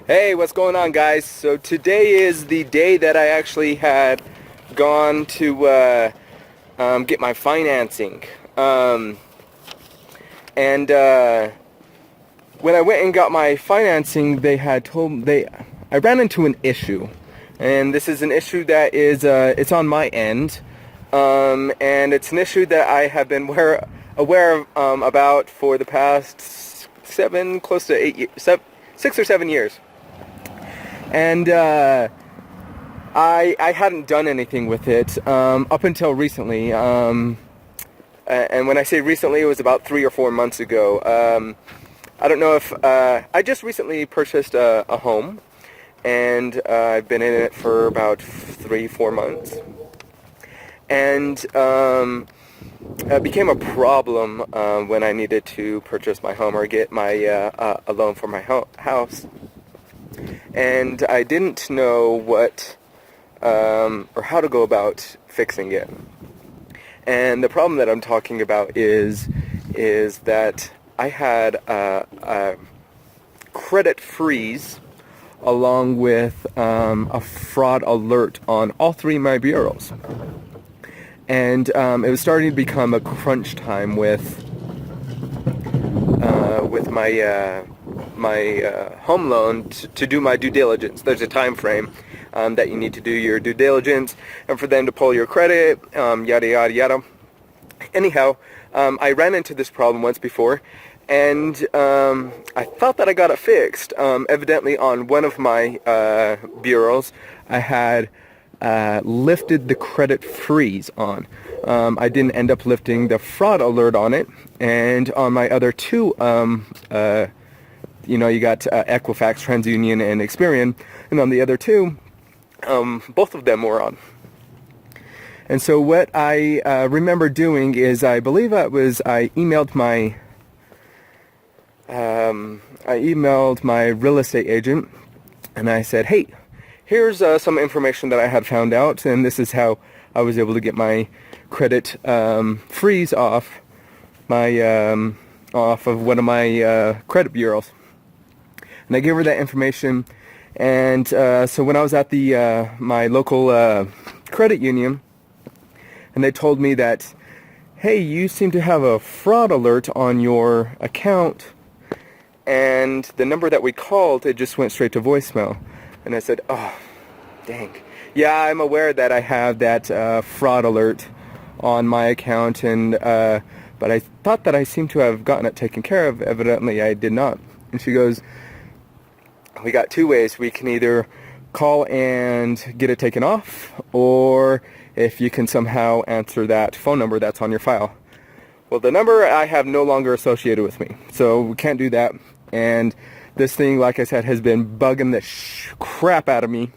Hey, what's going on, guys? So today is the day that I actually had gone to get my financing. And when I went and got my financing, they had told I ran into an issue, and this is an issue that is it's on my end, and it's an issue that I have been aware about for the past 6 or 7 years. And I hadn't done anything with it up until recently. And when I say recently, it was about 3 or 4 months ago. I don't know if I just recently purchased a home, and I've been in it for about 3-4 months. And it became a problem when I needed to purchase my home or get my a loan for my house. And I didn't know what or how to go about fixing it. And the problem that I'm talking about is that I had a credit freeze along with a fraud alert on all 3 of my bureaus. And it was starting to become a crunch time with my home loan to do my due diligence. There's a time frame that you need to do your due diligence, and for them to pull your credit, yada yada yada. Anyhow, I ran into this problem once before, and I thought that I got it fixed. Evidently, on one of my bureaus, I had lifted the credit freeze on. I didn't end up lifting the fraud alert on it, and on my other 2, you got Equifax, TransUnion, and Experian, and on the other 2, both of them were on. And so what I remember doing is, I believe I emailed my real estate agent, and I said, hey, here's some information that I had found out, and this is how I was able to get my credit freeze off of one of my credit bureaus. And I gave her that information, and so when I was at my local credit union, and they told me that, hey, you seem to have a fraud alert on your account, and the number that we called, it just went straight to voicemail. And I said, oh, dang. Yeah, I'm aware that I have that fraud alert on my account, and but I thought that I seemed to have gotten it taken care of. Evidently, I did not. And she goes, we got 2 ways. We can either call and get it taken off, or if you can somehow answer that phone number that's on your file. Well, the number I have no longer associated with me, so we can't do that. And this thing, like I said, has been bugging the crap out of me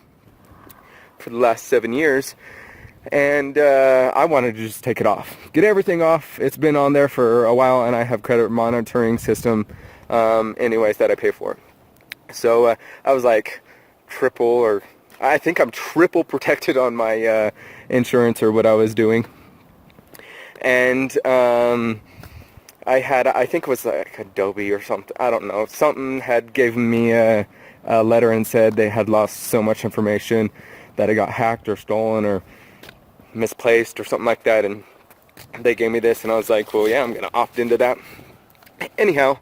for the last 7 years. And I wanted to just take it off. Get everything off. It's been on there for a while, and I have credit monitoring system anyways that I pay for. So I was like I think I'm triple protected on my insurance or what I was doing. And I think it was like Adobe or something, I don't know, something had given me a letter and said they had lost so much information that it got hacked or stolen or misplaced or something like that, and they gave me this, and I was like, well, yeah, I'm gonna opt into that. Anyhow,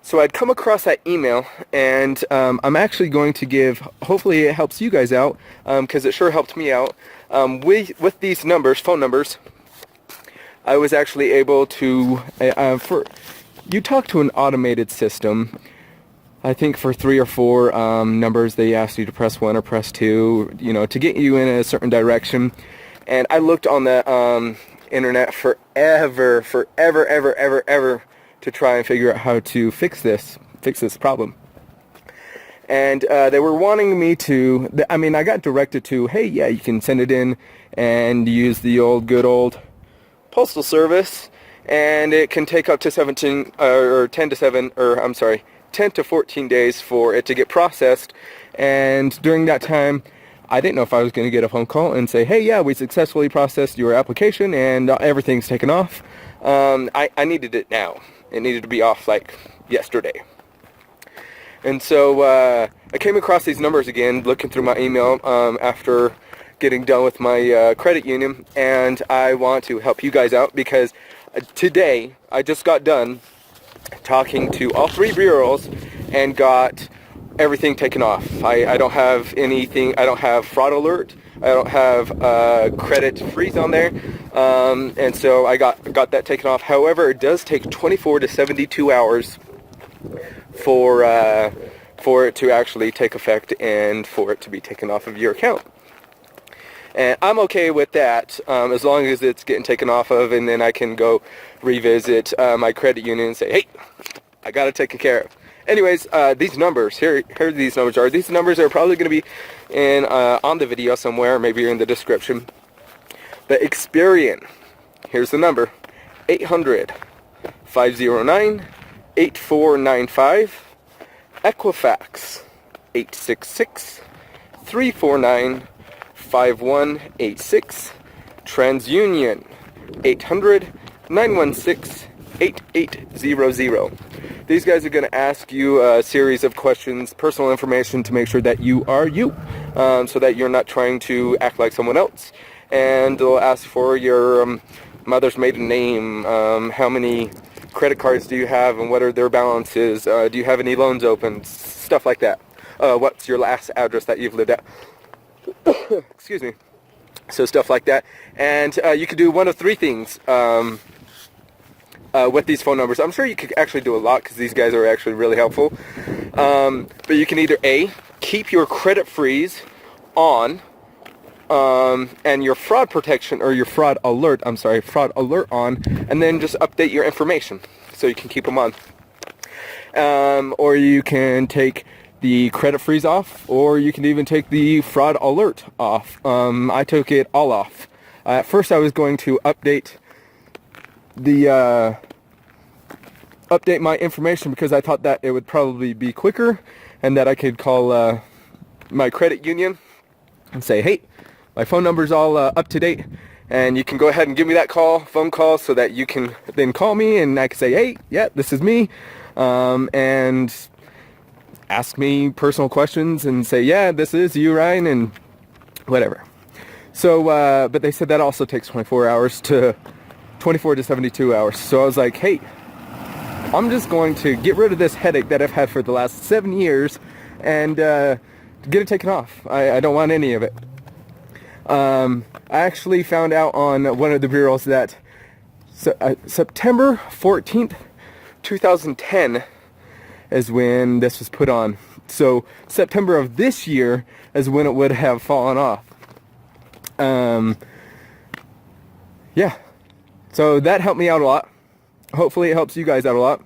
so I'd come across that email, and I'm actually going to hopefully it helps you guys out, because it sure helped me out. With these phone numbers, I was actually able to, you talk to an automated system. I think for 3 or 4 numbers, they asked you to press 1 or press 2, to get you in a certain direction. And I looked on the internet forever, to try and figure out how to fix this problem. And they were wanting me to, I got directed to, hey, yeah, you can send it in and use the good old postal service, and it can take up to 10 to 14 days for it to get processed. And during that time, I didn't know if I was going to get a phone call and say, hey, yeah, we successfully processed your application and everything's taken off. I needed it now. It needed to be off like yesterday. And so I came across these numbers again, looking through my email after getting done with my credit union, and I want to help you guys out because today I just got done talking to all 3 bureaus and got everything taken off. I don't have anything. I don't have fraud alert. I don't have credit freeze on there, and so I got that taken off. However, it does take 24 to 72 hours for it to actually take effect and for it to be taken off of your account. And I'm okay with that as long as it's getting taken off of, and then I can go revisit my credit union and say, hey, I got it taken care of. Anyways, these numbers, here these numbers are. These numbers are probably going to be in on the video somewhere, maybe in the description. But Experian, here's the number, 800-509-8495. Equifax, 866-349-5186. TransUnion, 800-916-8800. These guys are going to ask you a series of questions, personal information, to make sure that you are you, so that you're not trying to act like someone else. And they'll ask for your mother's maiden name, how many credit cards do you have and what are their balances, do you have any loans open, stuff like that. What's your last address that you've lived at? Excuse me. So stuff like that. And you could do one of 3 things with these phone numbers. I'm sure you could actually do a lot because these guys are actually really helpful. But you can either A, keep your credit freeze on, and your fraud protection, or your fraud alert on, and then just update your information so you can keep them on. Or you can take the credit freeze off, or you can even take the fraud alert off. I took it all off. At first I was going to update my information because I thought that it would probably be quicker and that I could call my credit union and say, hey, my phone number's all up to date, and you can go ahead and give me that phone call, so that you can then call me and I can say, hey, yeah, this is me, and ask me personal questions and say, yeah, this is you, Ryan, and whatever. So, but they said that also takes 24 to 72 hours. So I was like, hey, I'm just going to get rid of this headache that I've had for the last 7 years and get it taken off. I don't want any of it. I actually found out on one of the bureaus that September 14th, 2010 is when this was put on. So September of this year is when it would have fallen off. Yeah. So that helped me out a lot. Hopefully it helps you guys out a lot.